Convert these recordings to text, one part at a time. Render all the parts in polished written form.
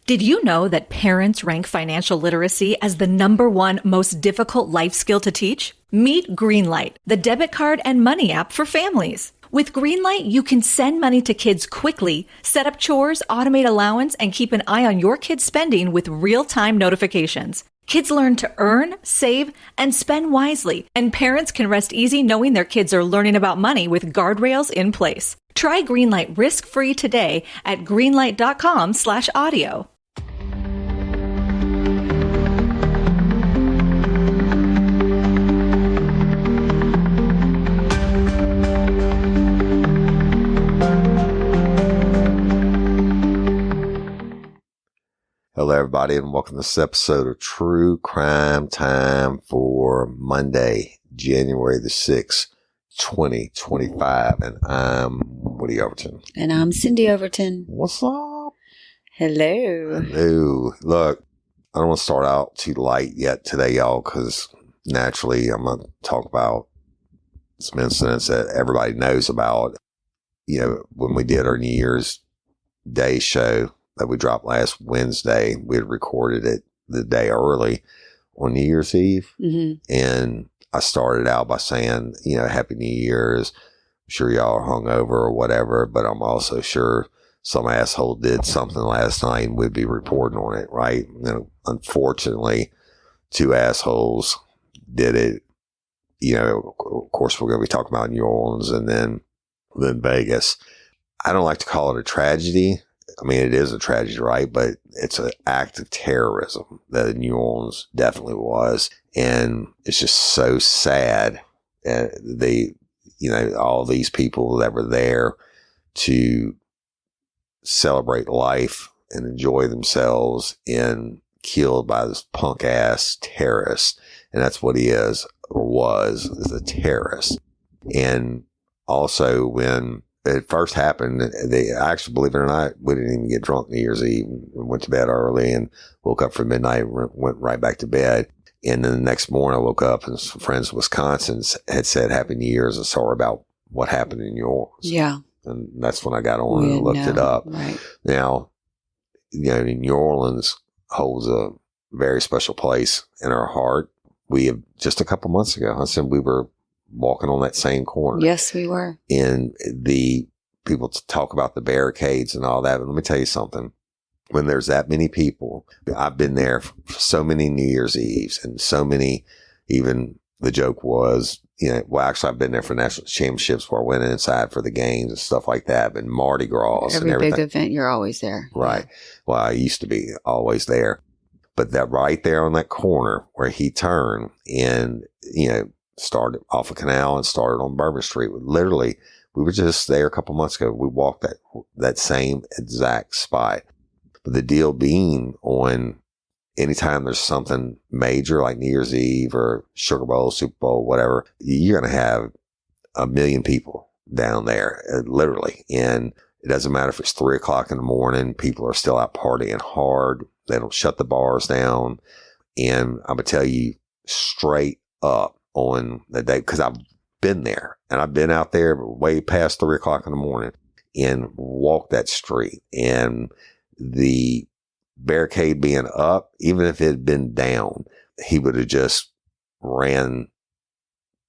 Did you know that parents rank financial literacy as the #1 most difficult life skill to teach? Meet Greenlight, the debit card and money app for families. With Greenlight, you can send money to kids quickly, set up chores, automate allowance, and keep an eye on your kids' spending with real-time notifications. Kids learn to earn, save, and spend wisely, and parents can rest easy knowing their kids are learning about money with guardrails in place. Try Greenlight risk-free today at greenlight.com/audio. Hello, everybody, and welcome to this episode of True Crime Time for Monday, January the 6th, 2025. And I'm Woody Overton. And I'm Cyndi Overton. What's up? Hello. Hello. Look, I don't want to start out too light yet today, y'all, because naturally I'm going to talk about some incidents that everybody knows about. You know, when we did our New Year's Day show that we dropped last Wednesday, we had recorded it the day early on New Year's Eve. Mm-hmm. And I started out by saying, you know, Happy New Year's. I'm sure y'all are hungover or whatever, but I'm also sure some asshole did something last night and we'd be reporting on it, right? You know, unfortunately, 2 assholes did it. You know, of course, we're going to be talking about New Orleans and then Vegas. I don't like to call it a tragedy. I mean, it is a tragedy, right? But it's an act of terrorism that New Orleans definitely was. And it's just so sad. You know, all these people that were there to celebrate life and enjoy themselves and killed by this punk ass terrorist. And that's what he is or was, is a terrorist. And also when it first happened, they actually, believe it or not, we didn't even get drunk New Year's Eve. We went to bed early and woke up for midnight and went right back to bed. And then the next morning I woke up and some friends in Wisconsin had said Happy New Year's and sorry about what happened in New Orleans. Yeah. And that's when I got on and looked it up. Right. Now, you know, New Orleans holds a very special place in our heart. We have just a couple months ago, I said we were walking on that same corner. Yes, we were. And the people talk about the barricades and all that. But let me tell you something. When there's that many people, I've been there for so many New Year's Eves and so many, even the joke was, you know, well, actually I've been there for national championships where I went inside for the games and stuff like that, and Mardi Gras and everything. Every big event, you're always there. Right. Well, I used to be always there. But that right there on that corner where he turned and, you know, started off a canal and started on Bourbon Street. Literally, we were just there a couple months ago. We walked that same exact spot. But the deal being on anytime there's something major like New Year's Eve or Sugar Bowl, Super Bowl, whatever, you're going to have 1 million people down there, literally. And it doesn't matter if it's 3 o'clock in the morning, people are still out partying hard. They don't shut the bars down. And I'm going to tell you straight up, on the day, because I've been there and I've been out there way past 3 o'clock in the morning and walked that street, and the barricade being up, even if it had been down, he would have just ran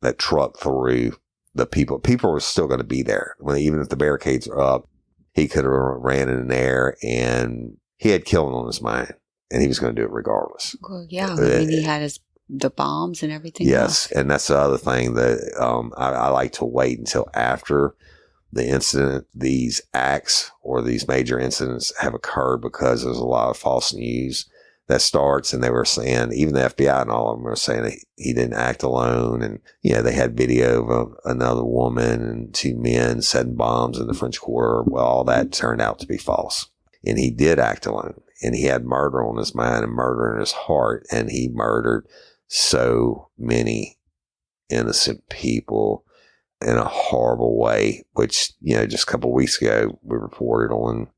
that truck through the people. People were still going to be there. Even if the barricades are up, he could have ran in there, and he had killing on his mind and he was going to do it regardless. Well, yeah. I mean, he had the bombs and everything. Yes. And that's the other thing that I like to wait until after the incident, these acts or these major incidents have occurred, because there's a lot of false news that starts. And they were saying, even the FBI and all of them were saying that he didn't act alone. And, you know, they had video of another woman and 2 men setting bombs in the French Quarter. Well, all that turned out to be false. And he did act alone. And he had murder on his mind and murder in his heart. And he murdered so many innocent people in a horrible way, which, you know, just a couple of weeks ago, we reported on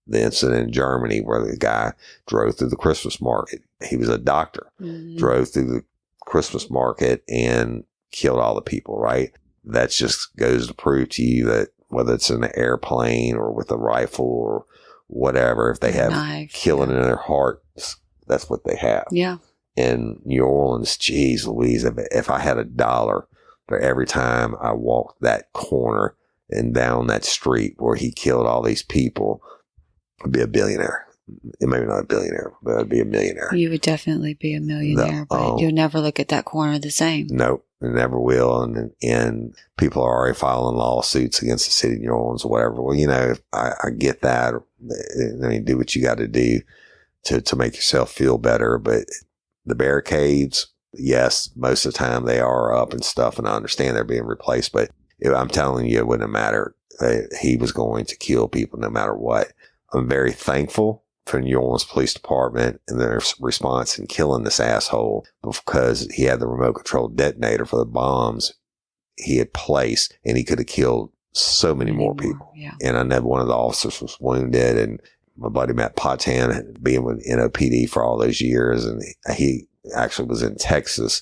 the incident in Germany where the guy drove through the Christmas market. He was a doctor, drove through the Christmas market and killed all the people, right? That just goes to prove to you that whether it's in an airplane or with a rifle or whatever. If they have knife, killing in their hearts, that's what they have. Yeah. In New Orleans, geez Louise, if I had $1 for every time I walked that corner and down that street where he killed all these people, I'd be a billionaire. Maybe not a billionaire, but I'd be a millionaire. You would definitely be a millionaire, but you'll never look at that corner the same. Nope, it never will. And people are already filing lawsuits against the city of New Orleans or whatever. Well, you know, I get that. I mean, do what you got to do to make yourself feel better. But the barricades, yes, most of the time they are up and stuff, and I understand they're being replaced. But I'm telling you, it wouldn't have mattered. He was going to kill people no matter what. I'm very thankful for New Orleans Police Department and their response in killing this asshole, because he had the remote control detonator for the bombs he had placed, and he could have killed so many more people. Yeah. And I know one of the officers was wounded, and my buddy Matt Potan, being with NOPD for all those years, and he actually was in Texas,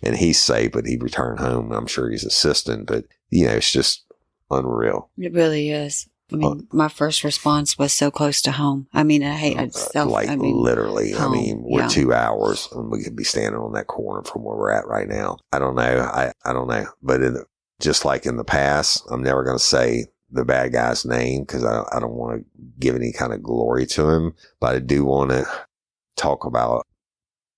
and he's safe, but he returned home. I'm sure he's assisting, but you know, it's just unreal. It really is. I mean, my first response was so close to home. I mean, literally. Home, I mean, we're 2 hours and we could be standing on that corner from where we're at right now. I don't know. I don't know. But just like in the past, I'm never going to say the bad guy's name because I don't want to give any kind of glory to him. But I do want to talk about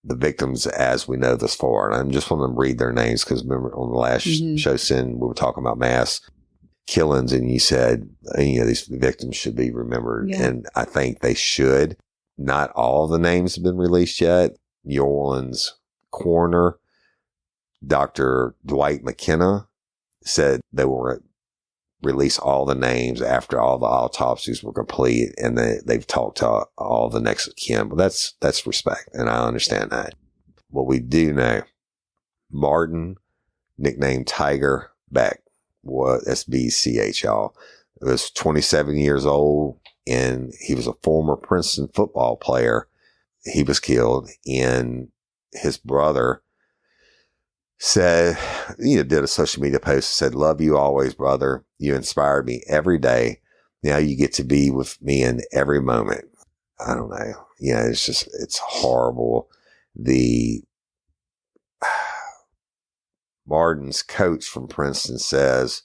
the victims as we know thus far. And I just want to read their names because remember on the last show, Cyndi, we were talking about mass killings, and you said, you know, these victims should be remembered. Yeah. And I think they should. Not all the names have been released yet. New Orleans coroner, Dr. Dwight McKenna, said they will release all the names after all the autopsies were complete, and they've talked to all the next of kin. But that's respect, and I understand that. What we do know, Martin, nicknamed Tiger Beck, was SBCH, y'all, was 27 years old, and he was a former Princeton football player. He was killed, and his brother said, did a social media post, said, "Love you always, brother. You inspired me every day. Now you get to be with me in every moment." I don't know. It's horrible. Martin's coach from Princeton says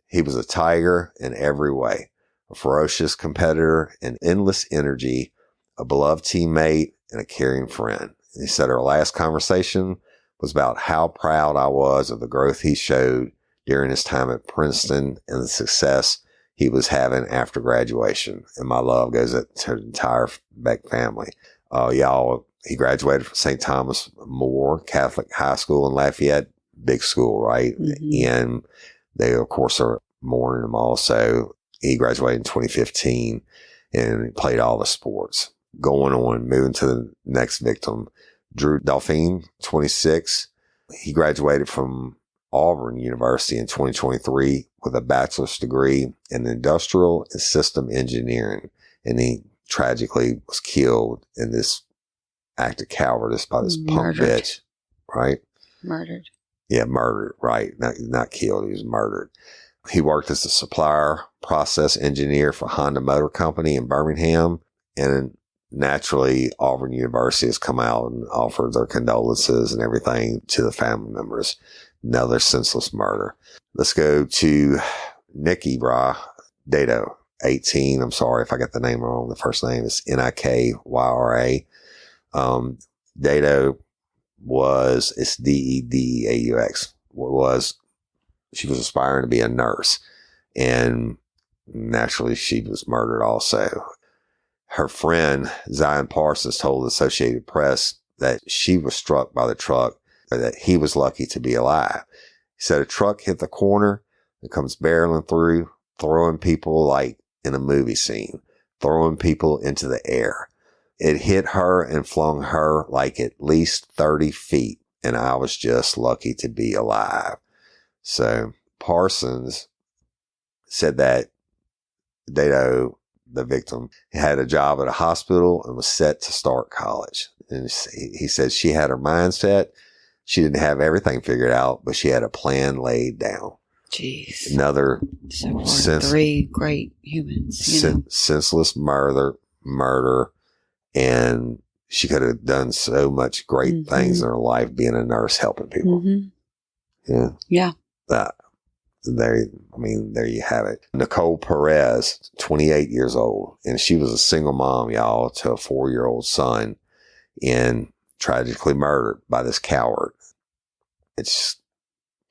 he was a tiger in every way, a ferocious competitor and endless energy, a beloved teammate and a caring friend. And he said our last conversation was about how proud I was of the growth he showed during his time at Princeton and the success he was having after graduation. And my love goes to the entire Beck family. Y'all, he graduated from St. Thomas More Catholic High School in Lafayette. Big school, right? Mm-hmm. And they, of course, are mourning him also. He graduated in 2015 and played all the sports. Going on, moving to the next victim, Drew Dauphine, 26. He graduated from Auburn University in 2023 with a bachelor's degree in industrial and system engineering. And he tragically was killed in this act of cowardice by this punk bitch, right? Murdered. Yeah, murdered, right. Not killed, he was murdered. He worked as a supplier process engineer for Honda Motor Company in Birmingham. And naturally, Auburn University has come out and offered their condolences and everything to the family members. Another senseless murder. Let's go to Nikki Dado, 18. I'm sorry if I got the name wrong. The first name is Nikyra. Dado was, it's Dedeaux, she was aspiring to be a nurse, and naturally she was murdered also. Her friend Zion Parsons told the Associated Press that she was struck by the truck, that he was lucky to be alive. He said a truck hit the corner and comes barreling through, throwing people like in a movie scene, throwing people into the air. It hit her and flung her like at least 30 feet, and I was just lucky to be alive. So Parsons said that Dado, the victim, had a job at a hospital and was set to start college. And he said she had her mindset. She didn't have everything figured out, but she had a plan laid down. Jeez. Another So three great humans. Senseless murder. And she could have done so much great things in her life being a nurse, helping people. Yeah. Yeah. There you have it. Nicole Perez, 28 years old, and she was a single mom, y'all, to a 4-year-old son, and tragically murdered by this coward. It's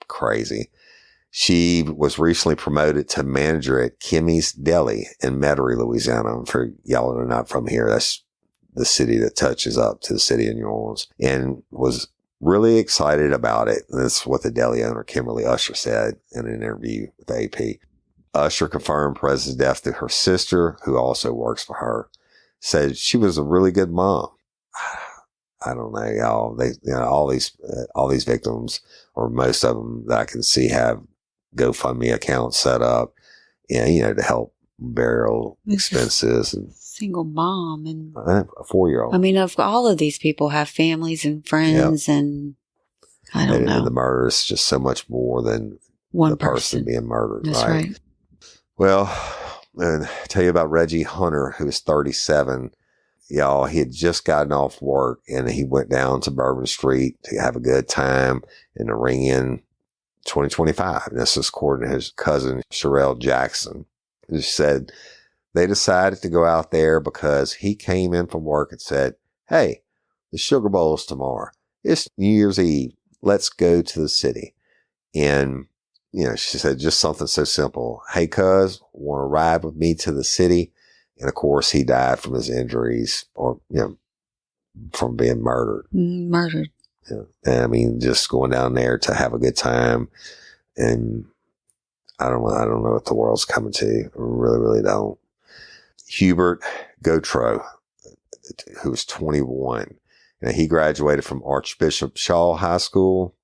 crazy. She was recently promoted to manager at Kimmy's Deli in Metairie, Louisiana. For y'all that are not from here, that's the city that touches up to the city of New Orleans, and was really excited about it. And that's what the deli owner, Kimberly Usher, said in an interview with AP. Usher confirmed Perez's death to her sister, who also works for her. Said she was a really good mom. I don't know, y'all. All these victims, or most of them that I can see, have GoFundMe accounts set up, to help burial expenses. And single mom and a 4-year-old. I mean, of all of these people have families and friends, and I don't know. And the murder is just so much more than one the person being murdered. That's right. Well, and I'll tell you about Reggie Hunter, who was 37. Y'all, he had just gotten off work and he went down to Bourbon Street to have a good time and to ring in 2025. And this is according to his cousin, Sherelle Jackson, who said they decided to go out there because he came in from work and said, "Hey, the Sugar Bowl's tomorrow. It's New Year's Eve. Let's go to the city." And, she said just something so simple. "Hey, cuz, want to ride with me to the city?" And of course, he died from his injuries, or, from being murdered. Murdered. Yeah. And I mean, just going down there to have a good time. And I don't know what the world's coming to. I really, really don't. Hubert Gautreaux, who was 21, and he graduated from Archbishop Shaw High School.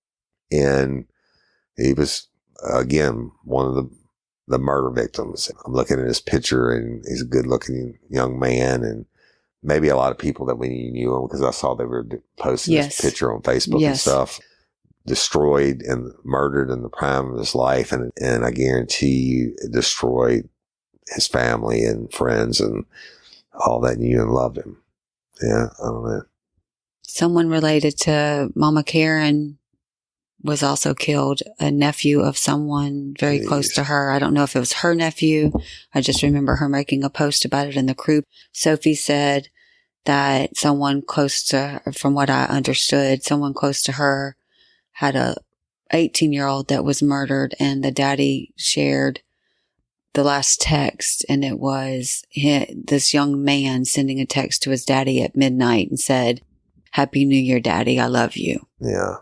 And he was, again, one of the murder victims. I'm looking at his picture, and he's a good looking young man, and maybe a lot of people that we knew him because I saw they were posting his picture on Facebook and stuff. Destroyed and murdered in the prime of his life. And I guarantee you it destroyed his family and friends and all that knew and loved him. Yeah. I don't know. Someone related to Mama Karen was also killed, a nephew of someone very close to her. I don't know if it was her nephew. I just remember her making a post about it in the group. Sophie said that someone close to her, from what I understood, someone close to her had a 18-year-old that was murdered, and the daddy shared the last text, and it was this young man sending a text to his daddy at midnight and said, "Happy New Year, Daddy. I love you." Yeah.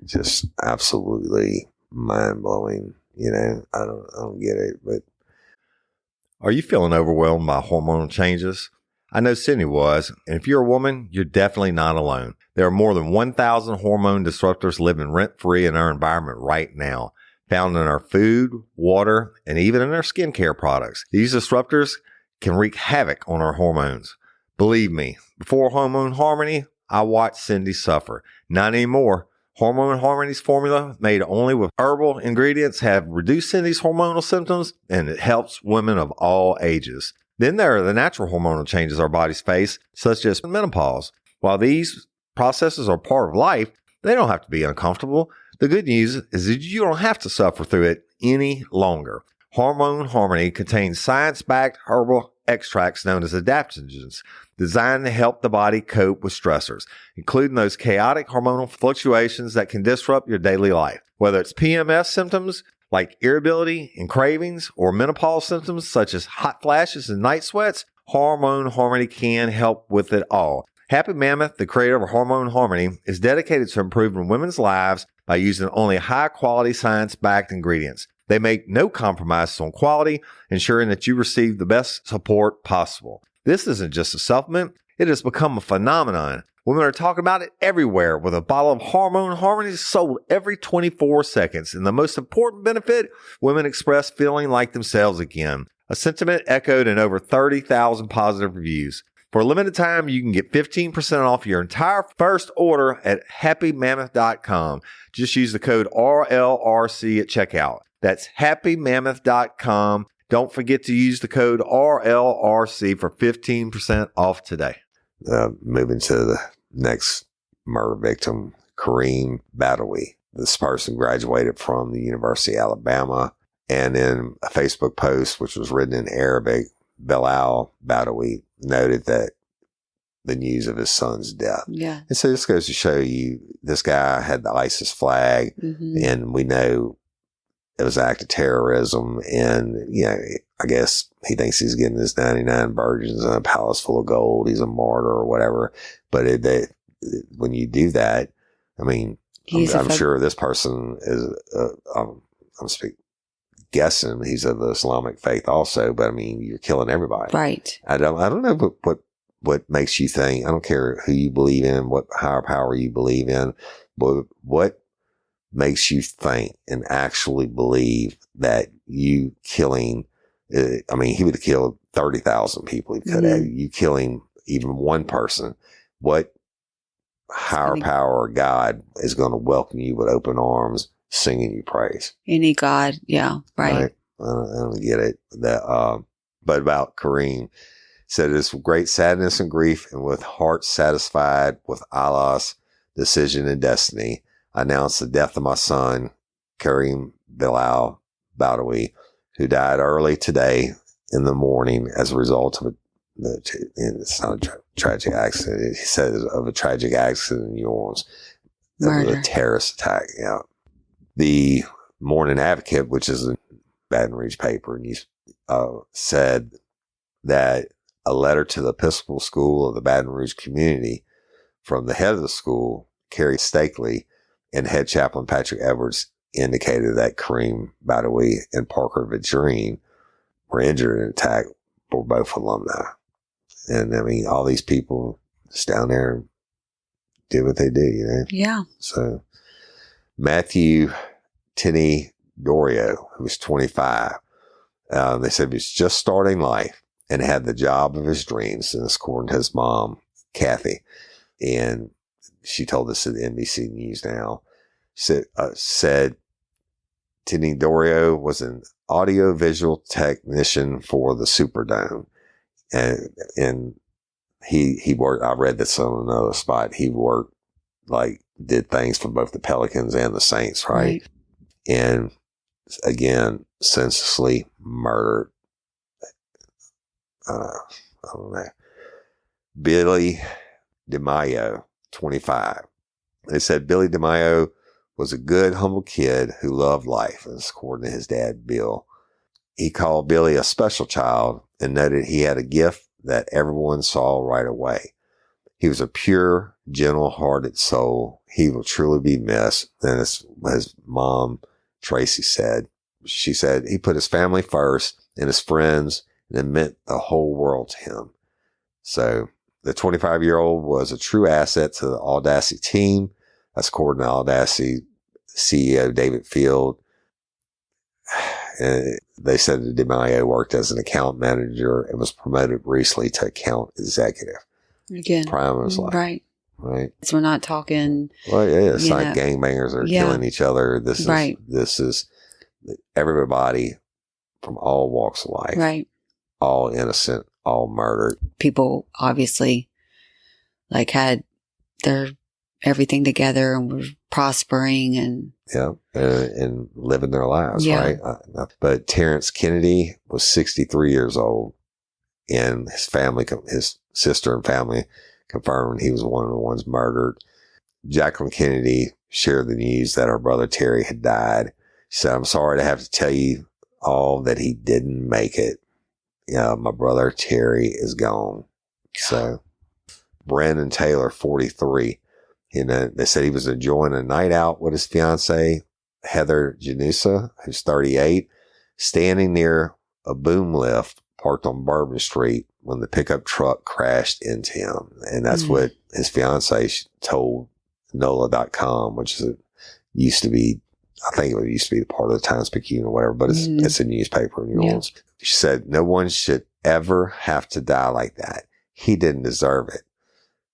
Just absolutely mind blowing. I don't get it, but. Are you feeling overwhelmed by hormonal changes? I know Cyndi was, and if you're a woman, you're definitely not alone. There are more than 1,000 hormone disruptors living rent-free in our environment right now, found in our food, water, and even in our skincare products. These disruptors can wreak havoc on our hormones. Believe me, before Hormone Harmony, I watched Cyndi suffer. Not anymore. Hormone Harmony's formula, made only with herbal ingredients, have reduced Cyndi's hormonal symptoms, and it helps women of all ages. Then there are the natural hormonal changes our bodies face, such as menopause. While these processes are part of life, they don't have to be uncomfortable. The good news is that you don't have to suffer through it any longer. Hormone Harmony contains science-backed herbal extracts known as adaptogens, designed to help the body cope with stressors, including those chaotic hormonal fluctuations that can disrupt your daily life. Whether it's PMS symptoms like irritability and cravings, or menopause symptoms such as hot flashes and night sweats, Hormone Harmony can help with it all. Happy Mammoth, the creator of Hormone Harmony, is dedicated to improving women's lives by using only high-quality science-backed ingredients. They make no compromises on quality, ensuring that you receive the best support possible. This isn't just a supplement, it has become a phenomenon. Women are talking about it everywhere, with a bottle of Hormone Harmony sold every 24 seconds. And the most important benefit, women express feeling like themselves again. A sentiment echoed in over 30,000 positive reviews. For a limited time, you can get 15% off your entire first order at happymammoth.com. Just use the code RLRC at checkout. That's happymammoth.com. Don't forget to use the code RLRC for 15% off today. Moving to the next murder victim, Kareem Badawi. This person graduated from the University of Alabama, and in a Facebook post, which was written in Arabic, Bilal Badawi noted that the news of his son's death. Yeah. And so this goes to show you, this guy had the ISIS flag, and we know it was an act of terrorism. And, you know, I guess he thinks he's getting his 99 virgins in a palace full of gold. He's a martyr or whatever. But when you do that, I mean, I'm sure this person is, I'm guessing he's of the Islamic faith also, but I mean, you're killing everybody. Right. I don't know what makes you think, I don't care who you believe in, what higher power you believe in, but what makes you think and actually believe that you killing, I mean, he would have killed 30,000 people. He could have. You killing even one person. What higher power or God is going to welcome you with open arms, singing you praise? Any God. Yeah. Right. I don't get it. But about Kareem, said it's with great sadness and grief, and with heart satisfied with Allah's decision and destiny, I announce the death of my son, Kareem Bilal Badawi, who died early today in the morning as a result of it's not a tragic accident. He says of a tragic accident in New Orleans. A terrorist attack. Yeah. The Morning Advocate, which is a Baton Rouge paper, and said that a letter to the Episcopal School of the Baton Rouge community from the head of the school, Carrie Stakely, and head chaplain Patrick Edwards indicated that Kareem Badawi and Parker Vidrine were injured in an attack, were both alumni. And I mean, all these people just down there do what they do, you know? Yeah. So Matthew Tinney Dorio, who was 25, they said he was just starting life and had the job of his dreams. And it's according to his mom, Kathy. And she told us at NBC News Now, said Tinney Dorio was an audiovisual technician for the Superdome. And he worked, I read this on another spot. He worked, did things for both the Pelicans and the Saints, right? And again, senselessly murdered. I don't know. Billy DeMaio, 25. They said Billy DeMaio was a good, humble kid who loved life, as according to his dad, Bill. He called Billy a special child and noted he had a gift that everyone saw right away. He was a pure, gentle-hearted soul. He will truly be missed. And as his mom, Tracy, said, she said he put his family first and his friends, and it meant the whole world to him. So the 25-year-old was a true asset to the Audacity team. That's according to Audacity CEO David Field. And they said that DeMaio worked as an account manager and was promoted recently to account executive. Again. Prime of his life. Right. Right. So we're not talking. Well, yeah, it's not gangbangers that are killing each other. This is everybody from all walks of life. Right. All innocent, all murdered. People obviously had their everything together and were prospering and living their lives, right? But Terrence Kennedy was 63 years old, and his family, his sister and family, confirmed he was one of the ones murdered. Jacqueline Kennedy shared the news that her brother Terry had died. She said, "I'm sorry to have to tell you all that he didn't make it. My brother Terry is gone." So Brandon Taylor, 43. They said he was enjoying a night out with his fiancee, Heather Janusa, who's 38, standing near a boom lift parked on Bourbon Street when the pickup truck crashed into him. And that's what his fiancee told NOLA.com, which used to be the part of the Times-Picayune or whatever, but it's a newspaper in New Orleans. She said, "No one should ever have to die like that. he didn't deserve it.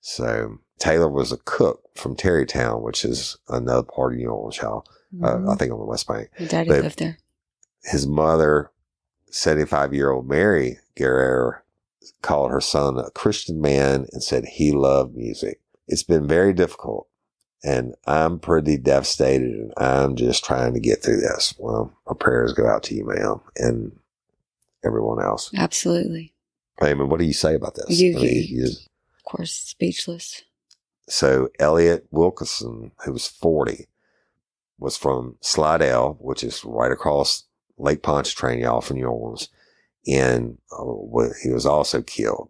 So Taylor was a cook from Terrytown, which is another part of New Orleans, y'all. I think on the West Bank. My daddy But lived there. his mother, 75-year-old Mary Guerrero, called her son a Christian man and said he loved music. It's been very difficult, and I'm pretty devastated, and I'm just trying to get through this. Well, our prayers go out to you, ma'am, and everyone else. Absolutely. Raymond, what do you say about this? Of course, speechless. So Elliot Wilkinson, who was 40, was from Slidell, which is right across Lake Pontchartrain, y'all, from New Orleans. And he was also killed.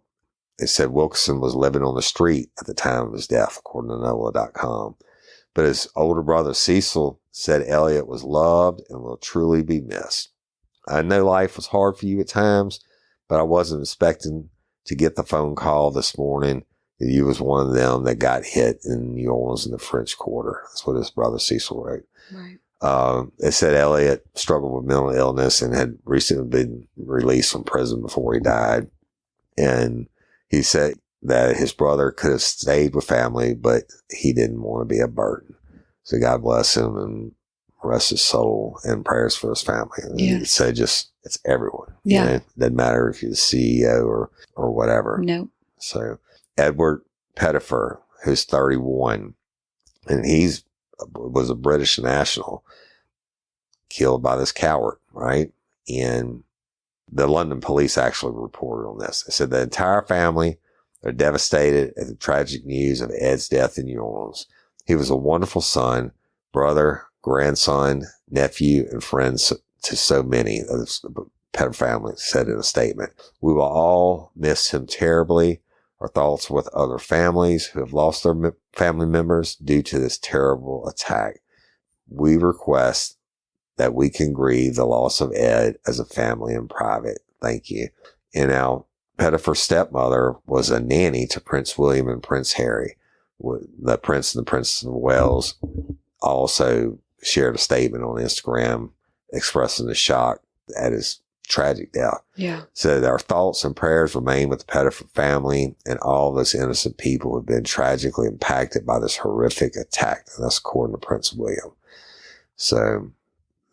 They said Wilkinson was living on the street at the time of his death, according to NOLA.com. But his older brother Cecil said Elliot was loved and will truly be missed. I know life was hard for you at times, but I wasn't expecting to get the phone call this morning that you was one of them that got hit in New Orleans in the French Quarter. That's what his brother Cecil wrote. Right. It said Elliot struggled with mental illness and had recently been released from prison before he died. And he said that his brother could have stayed with family, but he didn't want to be a burden. So God bless him and rest his soul, and prayers for his family. Yeah. So it's everyone. Yeah. You know? Doesn't matter if you're the CEO or whatever. No. So Edward Pettifer, who's 31, and was a British national, killed by this coward, right? And the London police actually reported on this. They said the entire family are devastated at the tragic news of Ed's death in New Orleans. He was a wonderful son, brother, grandson, nephew, and friend to so many. The Pettifer family said in a statement, "We will all miss him terribly. Our thoughts with other families who have lost their family members due to this terrible attack. We request that we can grieve the loss of Ed as a family in private. Thank you." And now Pettifer's stepmother was a nanny to Prince William and Prince Harry. The Prince and the Princess of Wales also shared a statement on Instagram expressing the shock at his tragic death. Yeah. So our thoughts and prayers remain with the Pettifer family and all those innocent people who have been tragically impacted by this horrific attack. And that's according to Prince William. So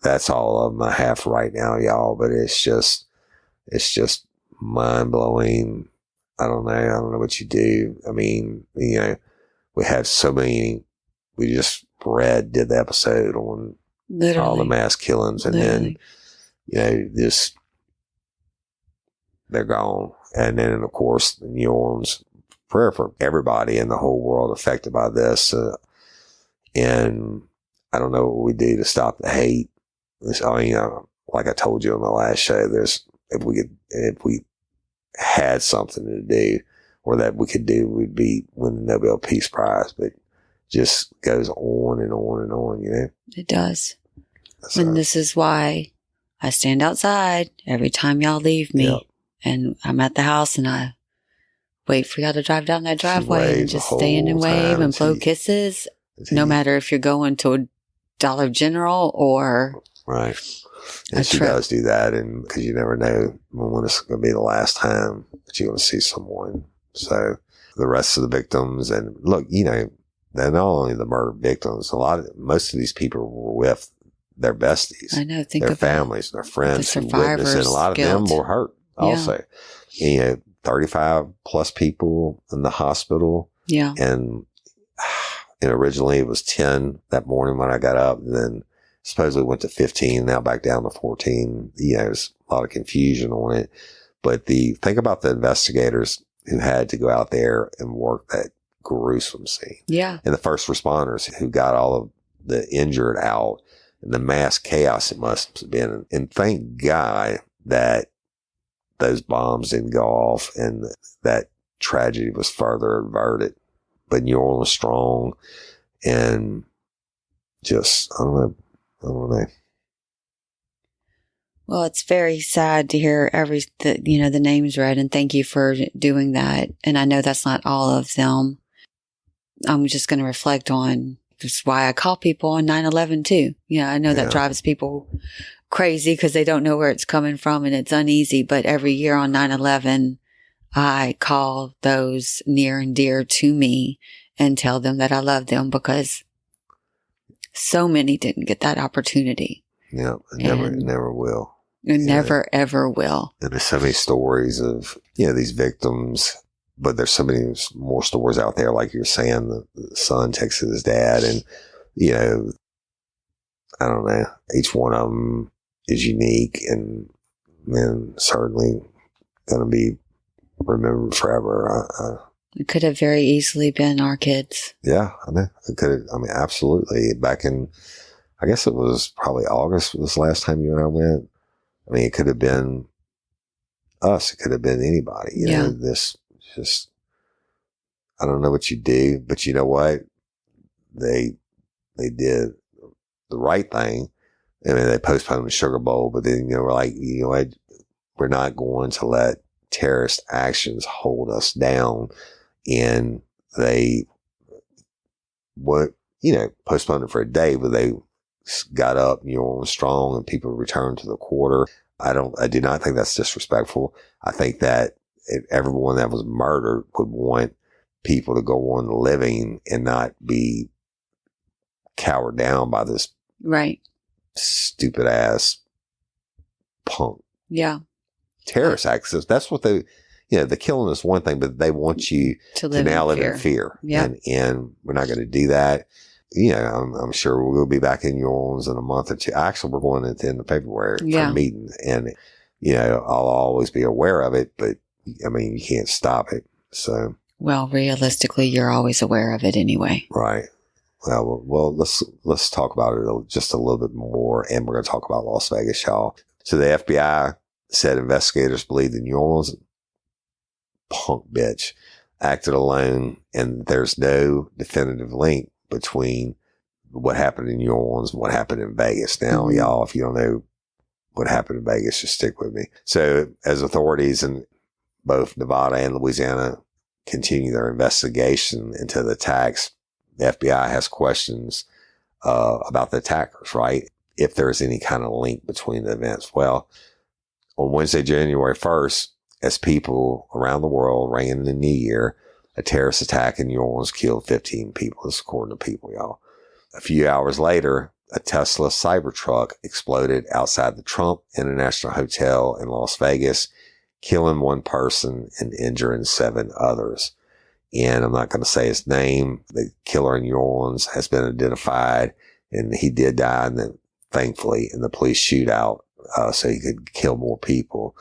that's all of them I have right now, y'all. But it's just mind blowing. I don't know what you do. I mean, we have so many. We just did the episode on all the mass killings, and then they're gone. And then, of course, the New Orleans, prayer for everybody in the whole world affected by this. And I don't know what we do to stop the hate. Like I told you on the last show, if we had something to do or that we could do, we'd be winning the Nobel Peace Prize. But just goes on and on and on, It does. So, And this is why I stand outside every time y'all leave me. Yep. And I'm at the house and I wait for y'all to drive down that driveway and just stand and wave and blow kisses. No matter if you're going to a Dollar General or right. And she does do that, and because you never know when it's going to be the last time that you're going to see someone. So the rest of the victims, and look, they're not only the murder victims. Most of these people were with their besties. I know. Think their of families, their friends the who witnessed, and a lot of them were hurt also. 35 plus people in the hospital. Yeah. And originally it was 10 that morning when I got up, and then supposedly went to 15, now back down to 14. There's a lot of confusion on it. But think about the investigators who had to go out there and work that gruesome scene. Yeah. And the first responders who got all of the injured out, and the mass chaos it must have been. And thank God that those bombs didn't go off and that tragedy was further averted. But New Orleans strong, and just, I don't know. Well, it's very sad to hear the names read, and thank you for doing that. And I know that's not all of them. I'm just going to reflect on just why I call people on 9/11 too. I know that drives people crazy because they don't know where it's coming from and it's uneasy. But every year on 9/11, I call those near and dear to me and tell them that I love them, because so many didn't get that opportunity. Yeah, never will. And never, ever will. And there's so many stories of, these victims, but there's so many more stories out there. Like you're saying, the son texted his dad, and, I don't know, each one of them is unique and certainly going to be remembered forever. It could have very easily been our kids. Yeah, I know. It could have, absolutely. Back in, I guess it was probably August was the last time you and I went. It could have been us. It could have been anybody. You know, this just, I don't know what you do, but you know what? They did the right thing. They postponed the Sugar Bowl, but then, we're like, what? We're not going to let terrorist actions hold us down. And they postponed it for a day, but they got up, strong, and people returned to the quarter. I do not think that's disrespectful. I think that everyone that was murdered would want people to go on living and not be cowered down by this right stupid ass punk. Yeah. Terrorist acts. That's what they, the killing is one thing, but they want you to now live in fear. Yeah. And we're not going to do that. I'm sure we'll be back in New Orleans in a month or two. Actually, we're going at the end of February for a meeting, and, I'll always be aware of it, but you can't stop it. So, well, realistically, you're always aware of it anyway. Right. Well, let's talk about it just a little bit more, and we're going to talk about Las Vegas, y'all. So the FBI said investigators believe the New Orleans punk bitch acted alone, and there's no definitive link between what happened in New Orleans and what happened in Vegas. Now, y'all, if you don't know what happened in Vegas, just stick with me. So as authorities in both Nevada and Louisiana continue their investigation into the attacks, the FBI has questions about the attackers, right? If there's any kind of link between the events. Well, on Wednesday, January 1st, as people around the world rang in the new year, a terrorist attack in New Orleans killed 15 people. This is according to People, y'all. A few hours later, a Tesla Cybertruck exploded outside the Trump International Hotel in Las Vegas, killing one person and injuring 7 others. And I'm not going to say his name. The killer in New Orleans has been identified, and he did die, thankfully, in the police shootout, so he could kill more people.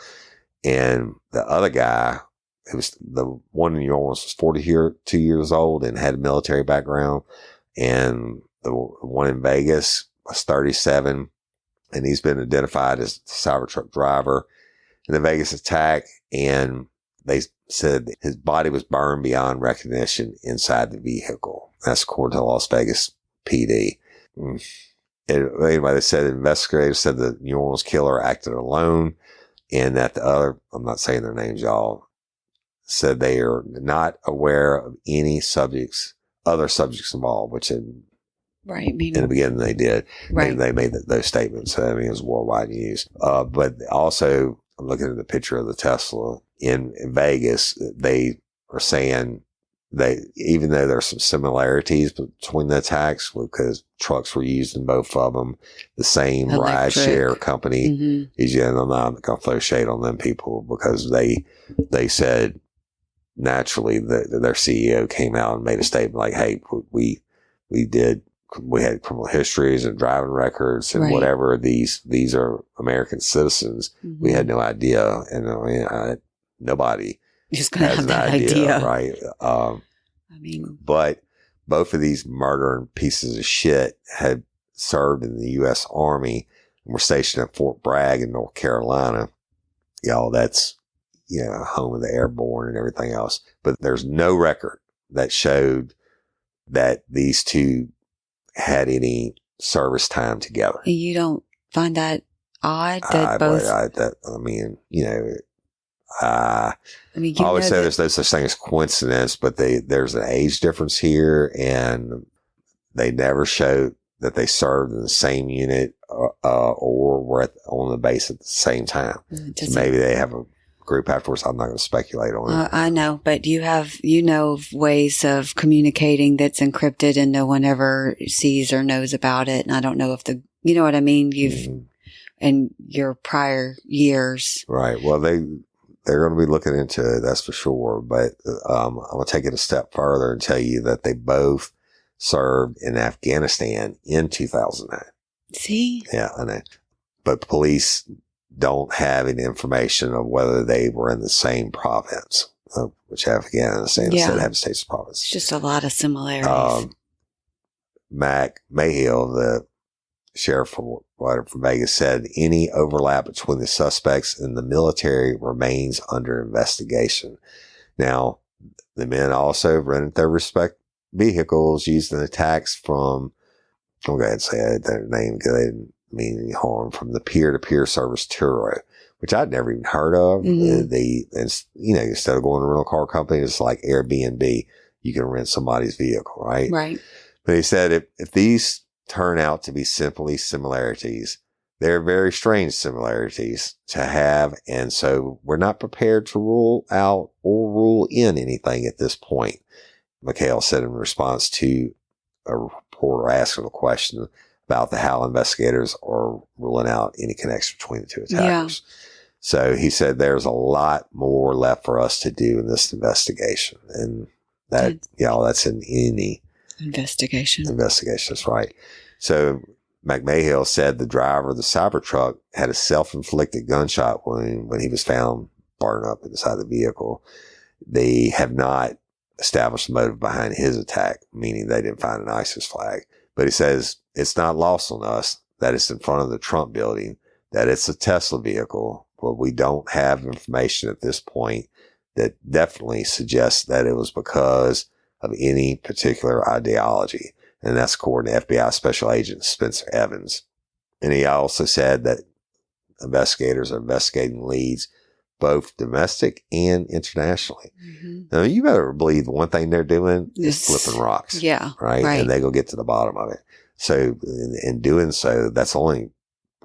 And the other guy, who was the one in New Orleans, was 42 years old and had a military background. And the one in Vegas was 37, and he's been identified as the Cybertruck driver in the Vegas attack. And they said his body was burned beyond recognition inside the vehicle. That's according to Las Vegas PD. Anyway, they said investigators said the New Orleans killer acted alone, and that the other, I'm not saying their names, y'all, said they are not aware of any other subjects involved, which in the beginning they did. Right. They made those statements. So, it was worldwide news. But also, I'm looking at the picture of the Tesla in Vegas. They are saying even though there's some similarities between the attacks, because trucks were used in both of them, the same ride share company is, and I'm not going to throw shade on them people, because they said naturally that their CEO came out and made a statement like, hey, we had criminal histories and driving records and whatever. These are American citizens. We had no idea. And nobody just going to have that idea. Right. But both of these murdering pieces of shit had served in the U.S. Army and were stationed at Fort Bragg in North Carolina. Y'all, that's, home of the airborne and everything else. But there's no record that showed that these two had any service time together. You don't find that odd that both? I always say there's no such thing as coincidence, but there's an age difference here, and they never showed that they served in the same unit or were on the base at the same time. So maybe they have a group afterwards. I'm not going to speculate on it. I know, but you know ways of communicating that's encrypted and no one ever sees or knows about it. And I don't know if you know what I mean? In your prior years. Right. Well, they're going to be looking into it, that's for sure. But I'm going to take it a step further and tell you that they both served in Afghanistan in 2009. See? Yeah, I know. But police don't have any information of whether they were in the same province, which Afghanistan is said to have the state's province. It's just a lot of similarities. Mac Mayhill, the sheriff from Vegas, said any overlap between the suspects and the military remains under investigation. Now, the men also rented their respective vehicles used in attacks from, I'll go ahead and say their name because they didn't mean any harm, from the peer-to-peer service Turo, which I'd never even heard of. Instead of going to a rental car company, it's like Airbnb. You can rent somebody's vehicle, right? Right. But he said if these turn out to be simply similarities, they're very strange similarities to have. And so we're not prepared to rule out or rule in anything at this point, McHale said in response to a reporter asking a question about how investigators are ruling out any connection between the two attackers. Yeah. So he said there's a lot more left for us to do in this investigation. And that's in any investigation. That's right. So McMahill said the driver of the Cybertruck had a self-inflicted gunshot wound when he was found burned up inside the vehicle. They have not established the motive behind his attack, meaning they didn't find an ISIS flag. But he says it's not lost on us that it's in front of the Trump building, that it's a Tesla vehicle, but we don't have information at this point that definitely suggests that it was because of any particular ideology. And that's according to FBI Special Agent Spencer Evans. And he also said that investigators are investigating leads both domestic and internationally. Mm-hmm. Now, you better believe the one thing they're doing is flipping rocks. Yeah. Right? And they're going to get to the bottom of it. So in doing so, that's the only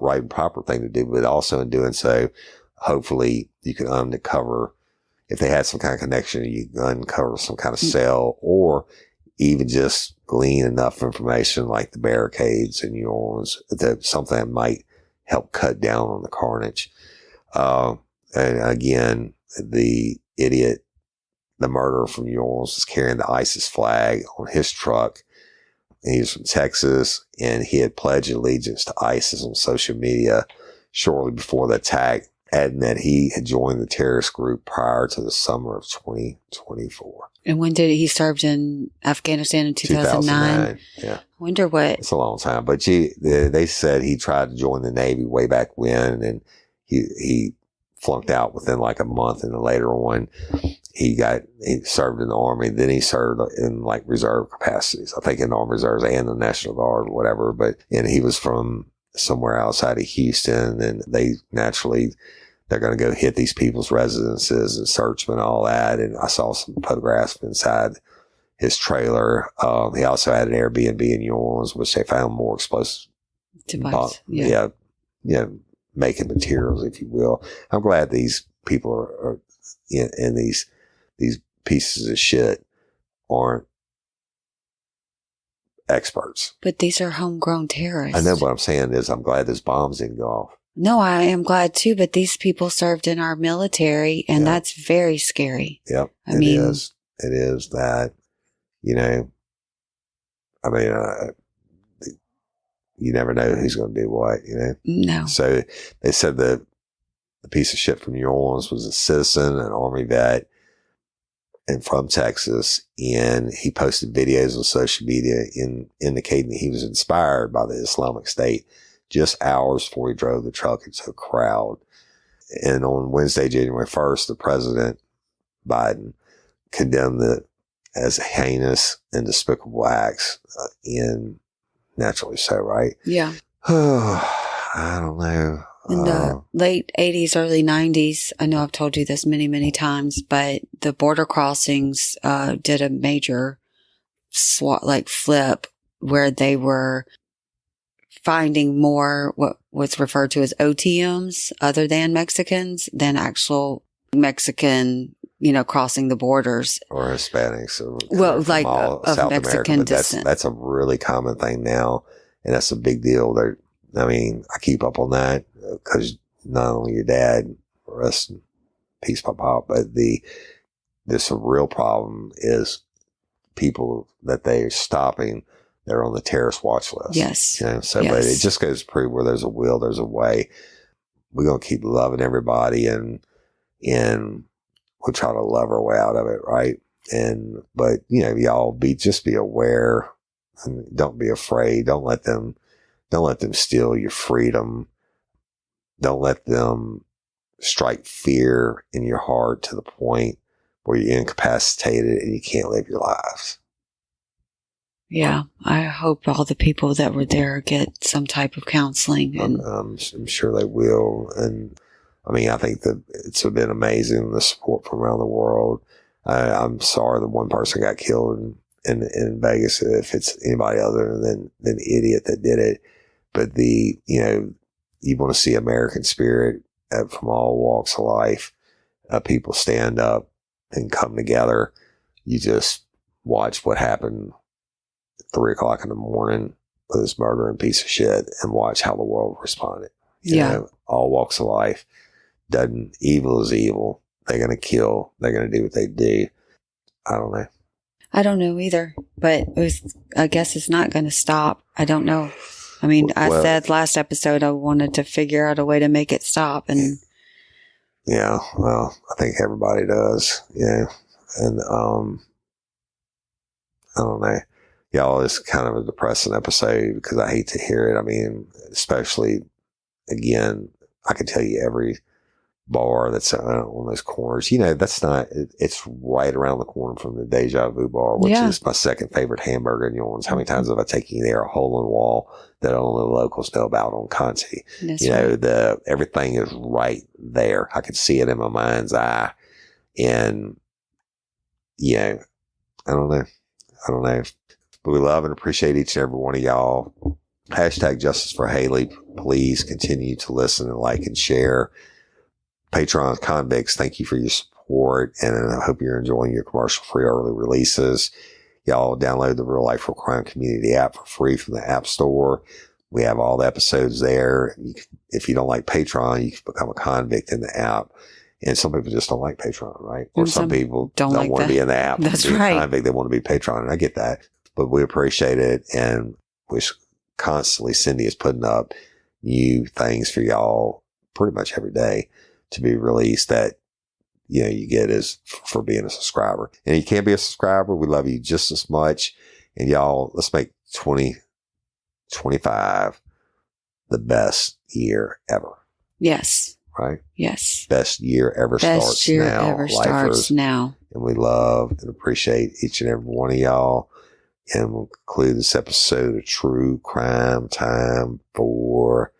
right and proper thing to do. But also in doing so, hopefully you can uncover, if they had some kind of connection, you can uncover some kind of cell, or even just glean enough information like the barricades in New Orleans, that something that might help cut down on the carnage. And again, the murderer from New Orleans was carrying the ISIS flag on his truck. He was from Texas, and he had pledged allegiance to ISIS on social media shortly before the attack, adding that he had joined the terrorist group prior to the summer of 2024. And when did he served in Afghanistan in 2009? Yeah. I wonder what. It's a long time, but they said he tried to join the Navy way back when, and he flunked out within like a month, and then later on he served in the Army. Then he served in like reserve capacities, I think in the Army Reserves and the National Guard or whatever. And he was from somewhere outside of Houston, and they're going to go hit these people's residences and search them and all that. And I saw some photographs inside his trailer. He also had an Airbnb in New Orleans, which they found more explosive device. Making materials, if you will. I'm glad these people are in these pieces of shit aren't experts. But these are homegrown terrorists. I know what I'm saying is I'm glad those bombs didn't go off. No, I am glad too, but these people served in our military, and that's very scary. Yep. It is that, you never know who's going to do what, No. So they said the piece of shit from New Orleans was a citizen, an Army vet, and from Texas. And he posted videos on social media indicating that he was inspired by the Islamic State just hours before he drove the truck into a crowd. And on Wednesday, January 1st, the President Biden condemned it as heinous and despicable acts naturally so, right? Yeah. I don't know. In the late 80s, early 90s, I know I've told you this many, many times, but the border crossings did a major flip where they were finding more what was referred to as OTMs other than Mexicans than actual Mexican, crossing the borders. Or Hispanics. Or Well, like all of South Mexican America. But descent. that's a really common thing now. And that's a big deal. I keep up on that because not only your dad, rest in peace, my pop, but there's a real problem is people that they're stopping, they're on the terrorist watch list. Yes. So, Yes. but it just goes to prove where there's a will, there's a way. We're going to keep loving everybody and we'll try to love our way out of it. Right. But y'all just be aware and don't be afraid. Don't let them steal your freedom. Don't let them strike fear in your heart to the point where you're incapacitated and you can't live your lives. Yeah. I hope all the people that were there get some type of counseling. And I'm sure they will. And I think that it's been amazing, the support from around the world. I'm sorry that one person got killed in Vegas, if it's anybody other than the idiot that did it. But you want to see American spirit from all walks of life. People stand up and come together. You just watch what happened at 3:00 in the morning with this murdering piece of shit and watch how the world responded. All walks of life. Evil is evil. They're going to kill. They're going to do what they do. I don't know. I don't know either, but I guess it's not going to stop. I don't know. I said last episode I wanted to figure out a way to make it stop, and yeah, well, I think everybody does. Yeah, and I don't know. Y'all, it's kind of a depressing episode because I hate to hear it. Especially again, I can tell you every bar that's on those corners. That's not. It's right around the corner from the Deja Vu bar, which is my second favorite hamburger in New Orleans. How many times have I taken you there? A hole in the wall that only the locals know about on Conti. Right. Everything is right there. I can see it in my mind's eye, and I don't know. But we love and appreciate each and every one of y'all. # Justice for Haley. Please continue to listen and like and share. Patreon convicts, thank you for your support, and I hope you're enjoying your commercial-free early releases. Y'all download the Real Life Real Crime Community app for free from the App Store. We have all the episodes there. If you don't like Patreon, you can become a convict in the app. And some people just don't like Patreon, right? Or some people don't want to be in the app. That's right. Convict, they want to be Patreon, and I get that. But we appreciate it, and we constantly, Cyndi is putting up new things for y'all pretty much every day to be released that you get is for being a subscriber. And you can't be a subscriber, we love you just as much. And y'all, let's make 2025 the best year ever. Yes. Right? Yes. Best year ever starts now. And we love and appreciate each and every one of y'all. And we'll conclude this episode of True Crime Time for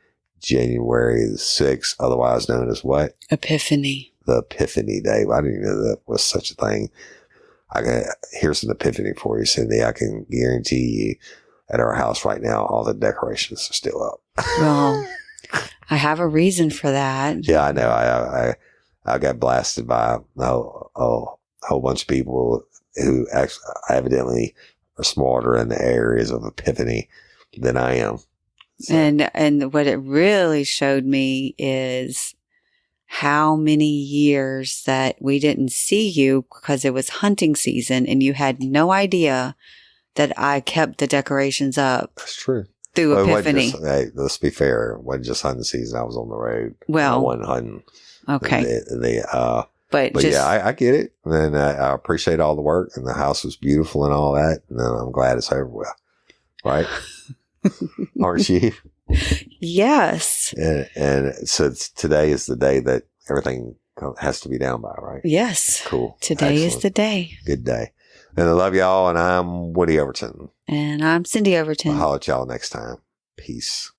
January the 6th, otherwise known as what? Epiphany. The Epiphany Day. I didn't even know that was such a thing. Here's an epiphany for you, Cyndi. I can guarantee you at our house right now, all the decorations are still up. Well, I have a reason for that. Yeah, I know. I got blasted by a whole bunch of people who actually evidently are smarter in the areas of epiphany than I am. So. And what it really showed me is how many years that we didn't see you because it was hunting season and you had no idea that I kept the decorations up. That's true. Through Epiphany. Let's be fair. It wasn't just hunting season. I was on the road. Well, I wasn't hunting. Okay. But yeah, I get it. And I appreciate all the work, and the house was beautiful and all that. And I'm glad it's over with. Right? Aren't you? Yes. And so today is the day that everything has to be down by, right? Yes. Cool. Today Excellent. is the day. Good day. And I love y'all, and I'm Woody Overton. And I'm Cyndi Overton. I'll holler at y'all next time. Peace.